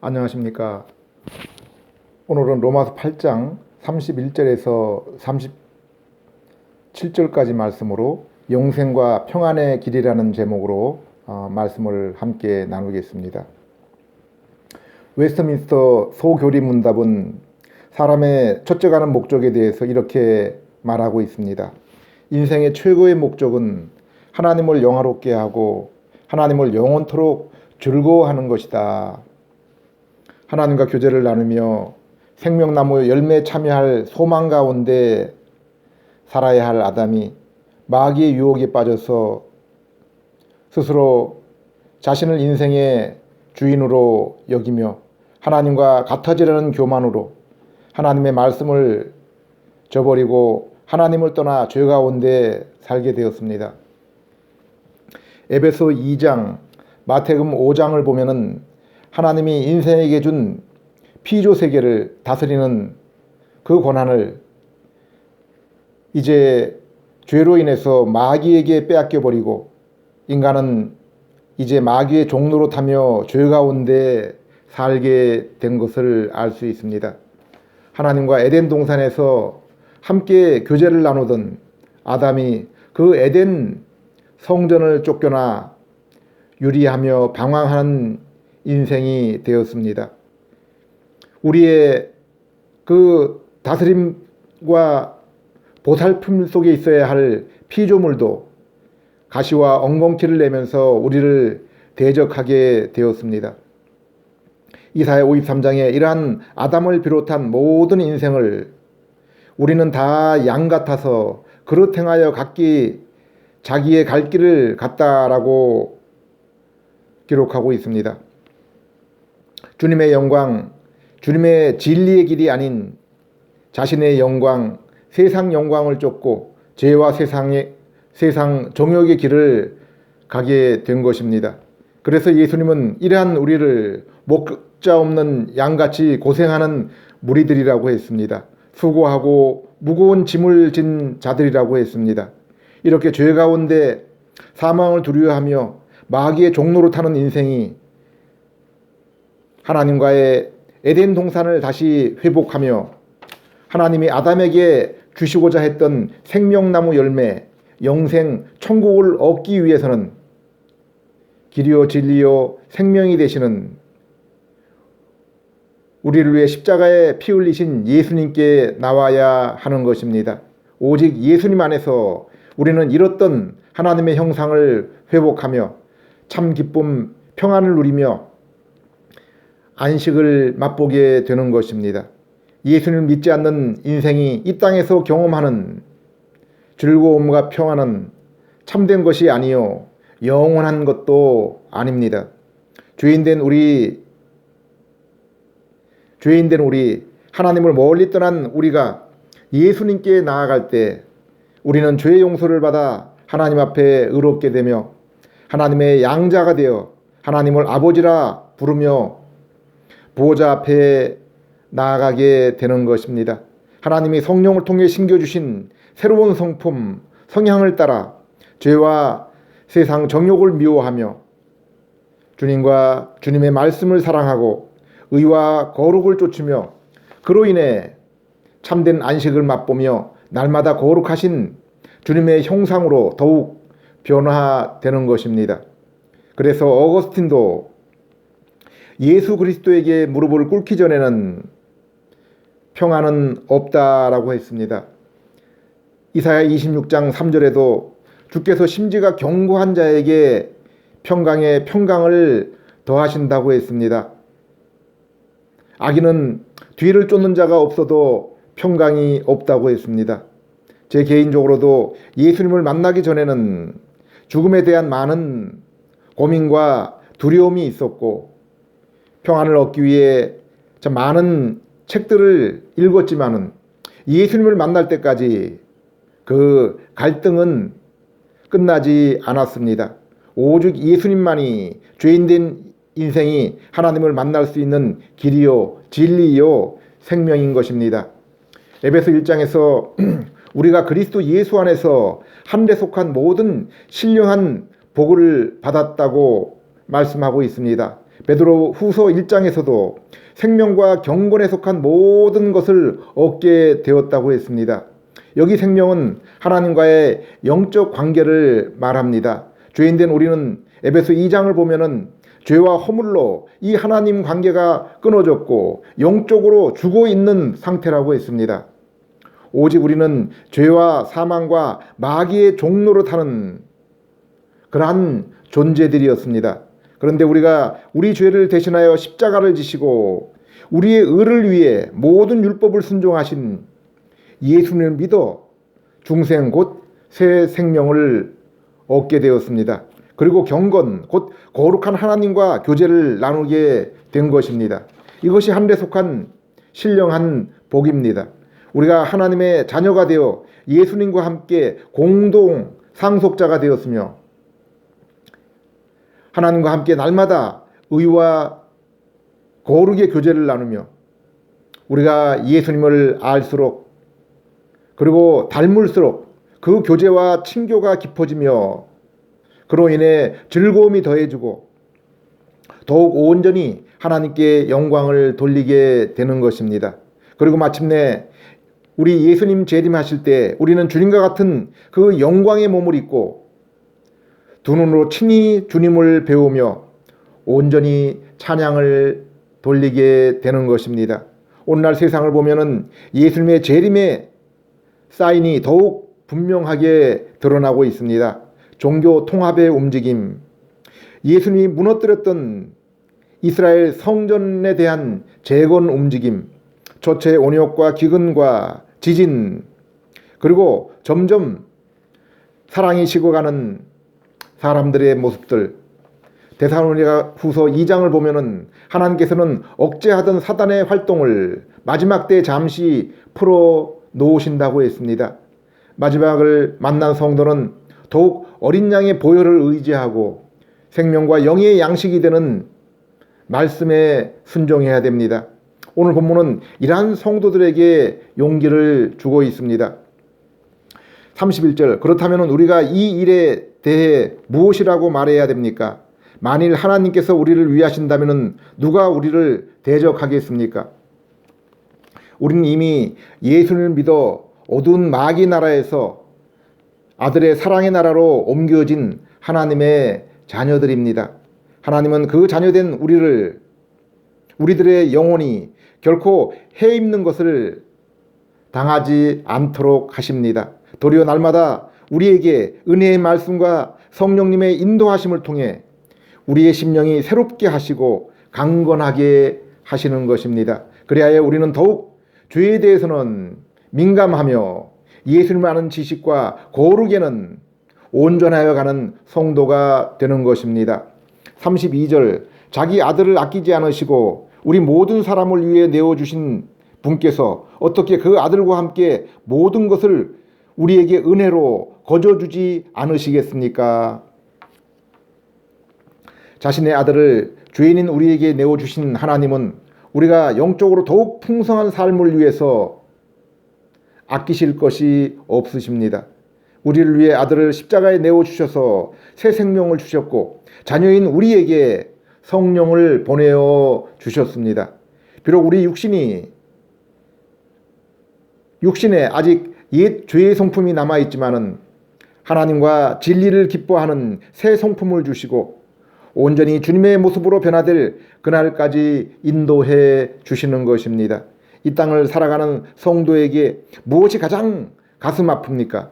안녕하십니까. 오늘은 로마서 8장 31절에서 37절까지 말씀으로 영생과 평안의 길이라는 제목으로 말씀을 함께 나누겠습니다. 웨스트민스터 소교리 문답은 사람의 초점하는 목적에 대해서 이렇게 말하고 있습니다. 인생의 최고의 목적은 하나님을 영화롭게 하고 하나님을 영원토록 즐거워하는 것이다. 하나님과 교제를 나누며 생명나무 열매에 참여할 소망 가운데 살아야 할 아담이 마귀의 유혹에 빠져서 스스로 자신을 인생의 주인으로 여기며 하나님과 같아지려는 교만으로 하나님의 말씀을 저버리고 하나님을 떠나 죄 가운데 살게 되었습니다. 에베소 2장, 마태복음 5장을 보면은 하나님이 인생에게 준 피조 세계를 다스리는 그 권한을 이제 죄로 인해서 마귀에게 빼앗겨 버리고 인간은 이제 마귀의 종로로 타며 죄 가운데 살게 된 것을 알 수 있습니다. 하나님과 에덴 동산에서 함께 교제를 나누던 아담이 그 에덴 성전을 쫓겨나 유리하며 방황하는 인생이 되었습니다. 우리의 그 다스림과 보살핌 속에 있어야 할 피조물도 가시와 엉겅퀴를 내면서 우리를 대적하게 되었습니다. 이사야 53장에 이러한 아담을 비롯한 모든 인생을 우리는 다 양 같아서 그릇 행하여 각기 자기의 갈 길을 갔다라고 기록하고 있습니다. 주님의 영광, 주님의 진리의 길이 아닌 자신의 영광, 세상 영광을 쫓고 죄와 세상 정욕의 길을 가게 된 것입니다. 그래서 예수님은 이러한 우리를 목자 없는 양같이 고생하는 무리들이라고 했습니다. 수고하고 무거운 짐을 진 자들이라고 했습니다. 이렇게 죄 가운데 사망을 두려워하며 마귀의 종로로 타는 인생이 하나님과의 에덴 동산을 다시 회복하며 하나님이 아담에게 주시고자 했던 생명나무 열매, 영생, 천국을 얻기 위해서는 길이요 진리요 생명이 되시는 우리를 위해 십자가에 피 흘리신 예수님께 나와야 하는 것입니다. 오직 예수님 안에서 우리는 잃었던 하나님의 형상을 회복하며 참 기쁨, 평안을 누리며 안식을 맛보게 되는 것입니다. 예수님을 믿지 않는 인생이 이 땅에서 경험하는 즐거움과 평안은 참된 것이 아니요 영원한 것도 아닙니다. 죄인된 우리 하나님을 멀리 떠난 우리가 예수님께 나아갈 때 우리는 죄의 용서를 받아 하나님 앞에 의롭게 되며 하나님의 양자가 되어 하나님을 아버지라 부르며 보호자 앞에 나아가게 되는 것입니다. 하나님이 성령을 통해 심겨주신 새로운 성품, 성향을 따라 죄와 세상 정욕을 미워하며 주님과 주님의 말씀을 사랑하고 의와 거룩을 쫓으며 그로 인해 참된 안식을 맛보며 날마다 거룩하신 주님의 형상으로 더욱 변화되는 것입니다. 그래서 어거스틴도 예수 그리스도에게 무릎을 꿇기 전에는 평안은 없다라고 했습니다. 이사야 26장 3절에도 주께서 심지가 견고한 자에게 평강에 평강을 더하신다고 했습니다. 악인은 뒤를 쫓는 자가 없어도 평강이 없다고 했습니다. 제 개인적으로도 예수님을 만나기 전에는 죽음에 대한 많은 고민과 두려움이 있었고 평안을 얻기 위해 참 많은 책들을 읽었지만은 예수님을 만날 때까지 그 갈등은 끝나지 않았습니다. 오직 예수님만이 죄인된 인생이 하나님을 만날 수 있는 길이요 진리요 생명인 것입니다. 에베소 1장에서 우리가 그리스도 예수 안에서 하늘에 속한 모든 신령한 복을 받았다고 말씀하고 있습니다. 베드로 후서 1장에서도 생명과 경건에 속한 모든 것을 얻게 되었다고 했습니다. 여기 생명은 하나님과의 영적 관계를 말합니다. 죄인된 우리는 에베소 2장을 보면은 죄와 허물로 이 하나님 관계가 끊어졌고 영적으로 죽어 있는 상태라고 했습니다. 오직 우리는 죄와 사망과 마귀의 종로로 타는 그러한 존재들이었습니다. 그런데 우리가 우리 죄를 대신하여 십자가를 지시고 우리의 의를 위해 모든 율법을 순종하신 예수님을 믿어 중생 곧 새 생명을 얻게 되었습니다. 그리고 경건 곧 거룩한 하나님과 교제를 나누게 된 것입니다. 이것이 하늘에 속한 신령한 복입니다. 우리가 하나님의 자녀가 되어 예수님과 함께 공동 상속자가 되었으며 하나님과 함께 날마다 의와 거룩의 교제를 나누며 우리가 예수님을 알수록 그리고 닮을수록 그 교제와 친교가 깊어지며 그로 인해 즐거움이 더해지고 더욱 온전히 하나님께 영광을 돌리게 되는 것입니다. 그리고 마침내 우리 예수님 재림하실 때 우리는 주님과 같은 그 영광의 몸을 입고 두 눈으로 친히 주님을 배우며 온전히 찬양을 돌리게 되는 것입니다. 오늘날 세상을 보면은 예수님의 재림의 사인이 더욱 분명하게 드러나고 있습니다. 종교 통합의 움직임, 예수님이 무너뜨렸던 이스라엘 성전에 대한 재건 움직임, 초체 온역과 기근과 지진, 그리고 점점 사랑이 식어가는 사람들의 모습들. 데살로니가 후서 2장을 보면은 하나님께서는 억제하던 사단의 활동을 마지막 때 잠시 풀어 놓으신다고 했습니다. 마지막을 만난 성도는 더욱 어린 양의 보혈을 의지하고 생명과 영의 양식이 되는 말씀에 순종해야 됩니다. 오늘 본문은 이러한 성도들에게 용기를 주고 있습니다. 31절, 그렇다면 우리가 이 일에 대해 무엇이라고 말해야 됩니까? 만일 하나님께서 우리를 위하신다면 누가 우리를 대적하겠습니까? 우리는 이미 예수를 믿어 어두운 마귀 나라에서 아들의 사랑의 나라로 옮겨진 하나님의 자녀들입니다. 하나님은 그 자녀된 우리들의 영혼이 결코 해 입는 것을 당하지 않도록 하십니다. 도리어 날마다 우리에게 은혜의 말씀과 성령님의 인도하심을 통해 우리의 심령이 새롭게 하시고 강건하게 하시는 것입니다. 그리하여 우리는 더욱 죄에 대해서는 민감하며 예수님을 아는 지식과 거룩에는 온전하여 가는 성도가 되는 것입니다. 32절, 자기 아들을 아끼지 않으시고 우리 모든 사람을 위해 내어주신 분께서 어떻게 그 아들과 함께 모든 것을 우리에게 은혜로 거저주지 않으시겠습니까? 자신의 아들을 죄인인 우리에게 내어주신 하나님은 우리가 영적으로 더욱 풍성한 삶을 위해서 아끼실 것이 없으십니다. 우리를 위해 아들을 십자가에 내어주셔서 새 생명을 주셨고 자녀인 우리에게 성령을 보내어 주셨습니다. 비록 우리 육신에 아직 옛 죄의 성품이 남아있지만은 하나님과 진리를 기뻐하는 새 성품을 주시고 온전히 주님의 모습으로 변화될 그날까지 인도해 주시는 것입니다. 이 땅을 살아가는 성도에게 무엇이 가장 가슴 아픕니까?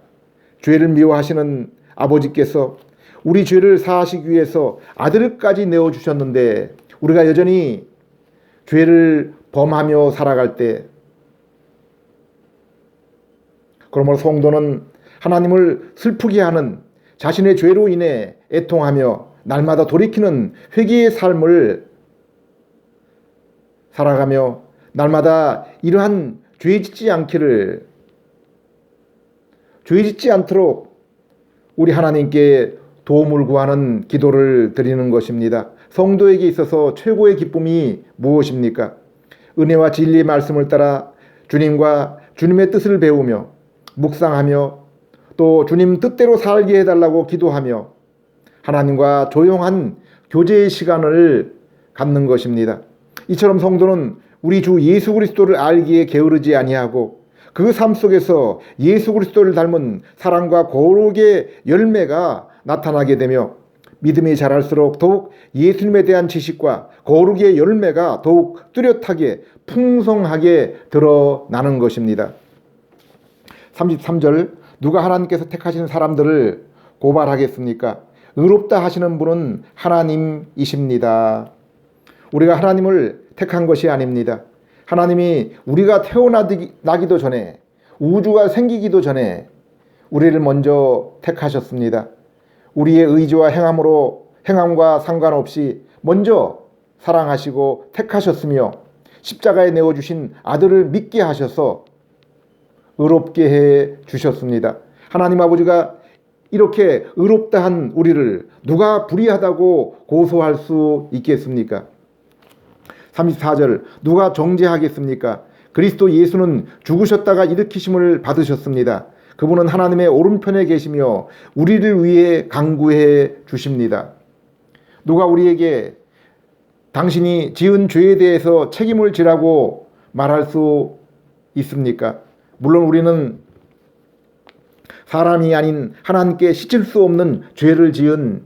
죄를 미워하시는 아버지께서 우리 죄를 사하시기 위해서 아들까지 내어주셨는데 우리가 여전히 죄를 범하며 살아갈 때, 그러므로 성도는 하나님을 슬프게 하는 자신의 죄로 인해 애통하며 날마다 돌이키는 회개의 삶을 살아가며 날마다 이러한 죄 짓지 않도록 우리 하나님께 도움을 구하는 기도를 드리는 것입니다. 성도에게 있어서 최고의 기쁨이 무엇입니까? 은혜와 진리의 말씀을 따라 주님과 주님의 뜻을 배우며 묵상하며 또 주님 뜻대로 살게 해달라고 기도하며 하나님과 조용한 교제의 시간을 갖는 것입니다. 이처럼 성도는 우리 주 예수 그리스도를 알기에 게으르지 아니하고 그 삶 속에서 예수 그리스도를 닮은 사랑과 거룩의 열매가 나타나게 되며 믿음이 자랄수록 더욱 예수님에 대한 지식과 거룩의 열매가 더욱 뚜렷하게 풍성하게 드러나는 것입니다. 33절 누가 하나님께서 택하신 사람들을 고발하겠습니까? 의롭다 하시는 분은 하나님이십니다. 우리가 하나님을 택한 것이 아닙니다. 하나님이 우리가 태어나기도 전에 우주가 생기기도 전에 우리를 먼저 택하셨습니다. 우리의 의지와 행함과 상관없이 먼저 사랑하시고 택하셨으며 십자가에 내어주신 아들을 믿게 하셔서 의롭게 해 주셨습니다. 하나님 아버지가 이렇게 의롭다 한 우리를 누가 불의하다고 고소할 수 있겠습니까? 34절 누가 정죄하겠습니까? 그리스도 예수는 죽으셨다가 일으키심을 받으셨습니다. 그분은 하나님의 오른편에 계시며 우리를 위해 간구해 주십니다. 누가 우리에게 당신이 지은 죄에 대해서 책임을 지라고 말할 수 있습니까? 물론 우리는 사람이 아닌 하나님께 씻을 수 없는 죄를 지은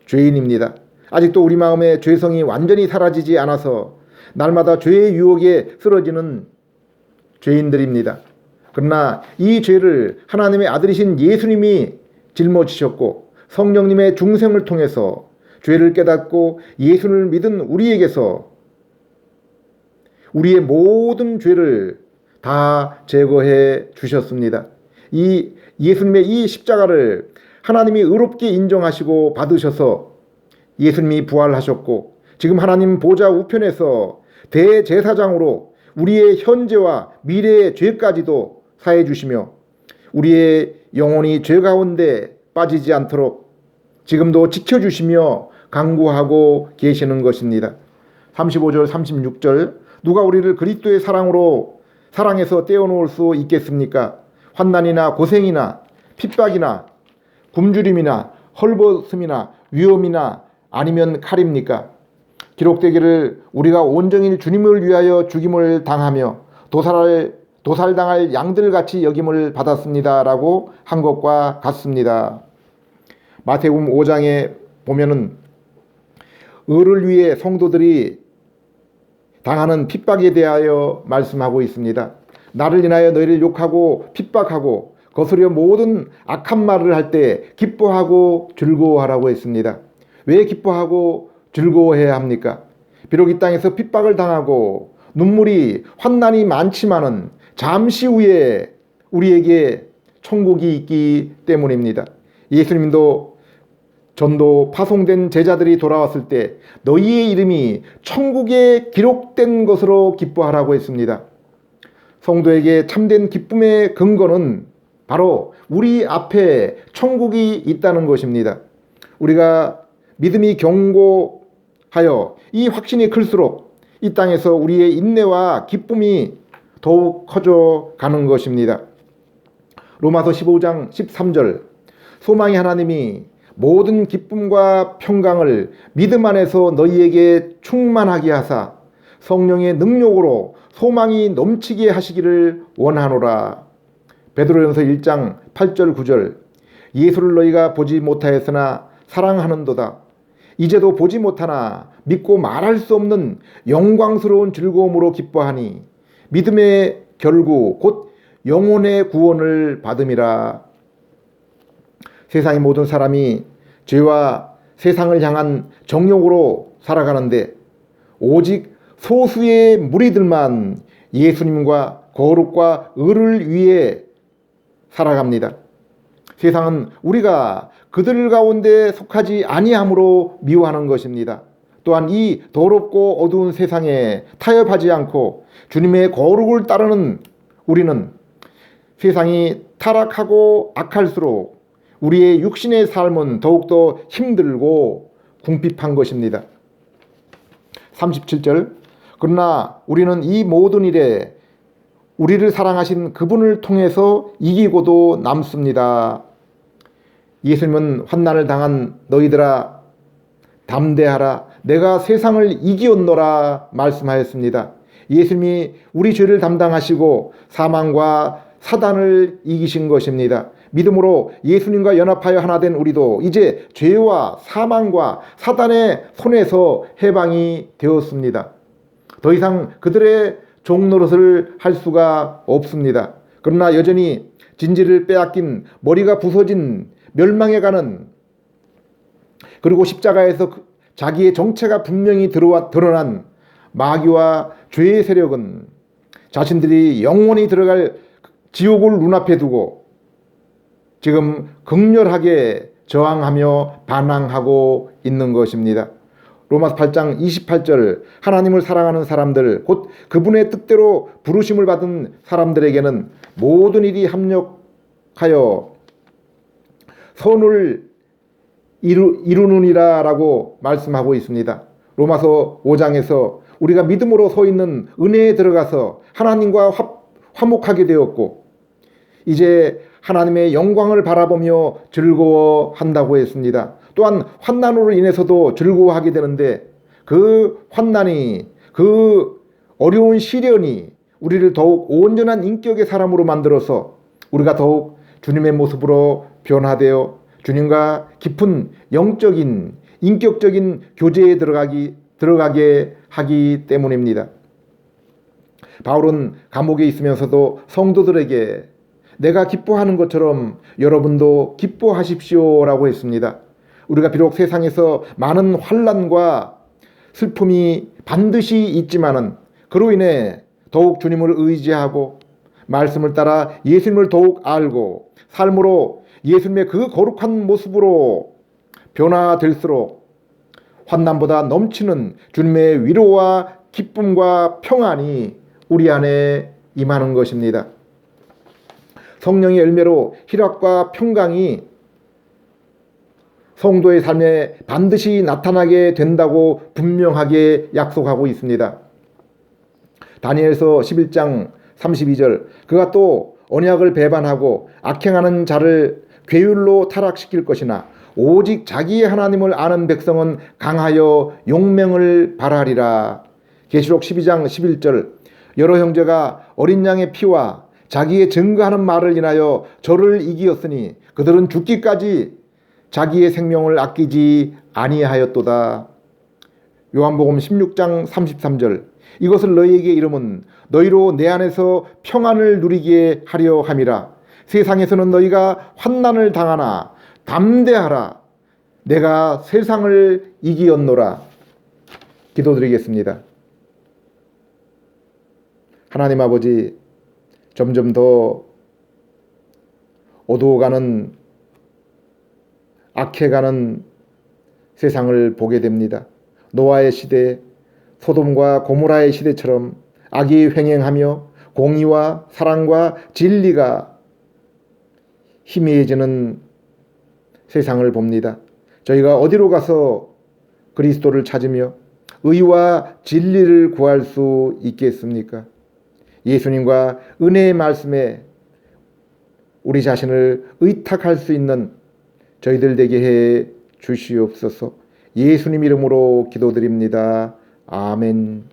죄인입니다. 아직도 우리 마음의 죄성이 완전히 사라지지 않아서 날마다 죄의 유혹에 쓰러지는 죄인들입니다. 그러나 이 죄를 하나님의 아들이신 예수님이 짊어지셨고 성령님의 중생을 통해서 죄를 깨닫고 예수를 믿은 우리에게서 우리의 모든 죄를 다 제거해 주셨습니다. 이 예수님의 이 십자가를 하나님이 의롭게 인정하시고 받으셔서 예수님이 부활하셨고 지금 하나님 보좌 우편에서 대제사장으로 우리의 현재와 미래의 죄까지도 사해 주시며 우리의 영혼이 죄 가운데 빠지지 않도록 지금도 지켜주시며 간구하고 계시는 것입니다. 35절 36절 누가 우리를 그리스도의 사랑에서 떼어놓을 수 있겠습니까? 환난이나 고생이나 핍박이나 굶주림이나 헐벗음이나 위험이나 아니면 칼입니까? 기록되기를 우리가 온전히 주님을 위하여 죽임을 당하며 도살당할 양들같이 여김을 받았습니다 라고 한 것과 같습니다. 마태복음 5장에 보면은 의를 위해 성도들이 당하는 핍박에 대하여 말씀하고 있습니다. 나를 인하여 너희를 욕하고 핍박하고 거스려 모든 악한 말을 할 때 기뻐하고 즐거워하라고 했습니다. 왜 기뻐하고 즐거워해야 합니까? 비록 이 땅에서 핍박을 당하고 눈물이 환난이 많지만은 잠시 후에 우리에게 천국이 있기 때문입니다. 예수님도 전도 파송된 제자들이 돌아왔을 때 너희의 이름이 천국에 기록된 것으로 기뻐하라고 했습니다. 성도에게 참된 기쁨의 근거는 바로 우리 앞에 천국이 있다는 것입니다. 우리가 믿음이 견고하여 이 확신이 클수록 이 땅에서 우리의 인내와 기쁨이 더욱 커져 가는 것입니다. 로마서 15장 13절 소망의 하나님이 모든 기쁨과 평강을 믿음 안에서 너희에게 충만하게 하사 성령의 능력으로 소망이 넘치게 하시기를 원하노라. 베드로전서 1장 8절 9절 예수를 너희가 보지 못하였으나 사랑하는도다. 이제도 보지 못하나 믿고 말할 수 없는 영광스러운 즐거움으로 기뻐하니 믿음의 결구 곧 영혼의 구원을 받음이라. 세상의 모든 사람이 죄와 세상을 향한 정욕으로 살아가는데 오직 소수의 무리들만 예수님과 거룩과 의를 위해 살아갑니다. 세상은 우리가 그들 가운데 속하지 아니함으로 미워하는 것입니다. 또한 이 더럽고 어두운 세상에 타협하지 않고 주님의 거룩을 따르는 우리는 세상이 타락하고 악할수록 우리의 육신의 삶은 더욱더 힘들고 궁핍한 것입니다. 37절 그러나 우리는 이 모든 일에 우리를 사랑하신 그분을 통해서 이기고도 남습니다. 예수님은 환난을 당한 너희들아 담대하라 내가 세상을 이기었노라 말씀하였습니다. 예수님이 우리 죄를 담당하시고 사망과 사단을 이기신 것입니다. 믿음으로 예수님과 연합하여 하나 된 우리도 이제 죄와 사망과 사단의 손에서 해방이 되었습니다. 더 이상 그들의 종노릇을 할 수가 없습니다. 그러나 여전히 진지를 빼앗긴, 머리가 부서진, 멸망해 가는, 그리고 십자가에서 자기의 정체가 분명히 드러난 마귀와 죄의 세력은 자신들이 영원히 들어갈 지옥을 눈앞에 두고 지금 극렬하게 저항하며 반항하고 있는 것입니다. 로마서 8장 28절, 하나님을 사랑하는 사람들, 곧 그분의 뜻대로 부르심을 받은 사람들에게는 모든 일이 합력하여 선을 이루느니라 라고 말씀하고 있습니다. 로마서 5장에서 우리가 믿음으로 서 있는 은혜에 들어가서 하나님과 화목하게 되었고 이제 하나님의 영광을 바라보며 즐거워한다고 했습니다. 또한 환난으로 인해서도 즐거워하게 되는데 그 환난이, 그 어려운 시련이 우리를 더욱 온전한 인격의 사람으로 만들어서 우리가 더욱 주님의 모습으로 변화되어 주님과 깊은 영적인, 인격적인 교제에 들어가게 하기 때문입니다. 바울은 감옥에 있으면서도 성도들에게 내가 기뻐하는 것처럼 여러분도 기뻐하십시오라고 했습니다. 우리가 비록 세상에서 많은 환난과 슬픔이 반드시 있지만은 그로 인해 더욱 주님을 의지하고 말씀을 따라 예수님을 더욱 알고 삶으로 예수님의 그 거룩한 모습으로 변화될수록 환난보다 넘치는 주님의 위로와 기쁨과 평안이 우리 안에 임하는 것입니다. 성령의 열매로 희락과 평강이 성도의 삶에 반드시 나타나게 된다고 분명하게 약속하고 있습니다. 다니엘서 11장 32절, 그가 또 언약을 배반하고 악행하는 자를 괴율로 타락시킬 것이나 오직 자기의 하나님을 아는 백성은 강하여 용맹을 발하리라. 계시록 12장 11절, 여러 형제가 어린 양의 피와 자기의 증거하는 말을 인하여 저를 이기었으니 그들은 죽기까지 자기의 생명을 아끼지 아니하였도다. 요한복음 16장 33절, 이것을 너희에게 이름은 너희로 내 안에서 평안을 누리게 하려 함이라. 세상에서는 너희가 환난을 당하나 담대하라. 내가 세상을 이기었노라. 기도드리겠습니다. 하나님 아버지, 점점 더 어두워가는, 악해가는 세상을 보게 됩니다. 노아의 시대, 소돔과 고모라의 시대처럼 악이 횡행하며 공의와 사랑과 진리가 희미해지는 세상을 봅니다. 저희가 어디로 가서 그리스도를 찾으며 의와 진리를 구할 수 있겠습니까? 예수님과 은혜의 말씀에 우리 자신을 의탁할 수 있는 저희들 되게 해 주시옵소서. 예수님 이름으로 기도드립니다. 아멘.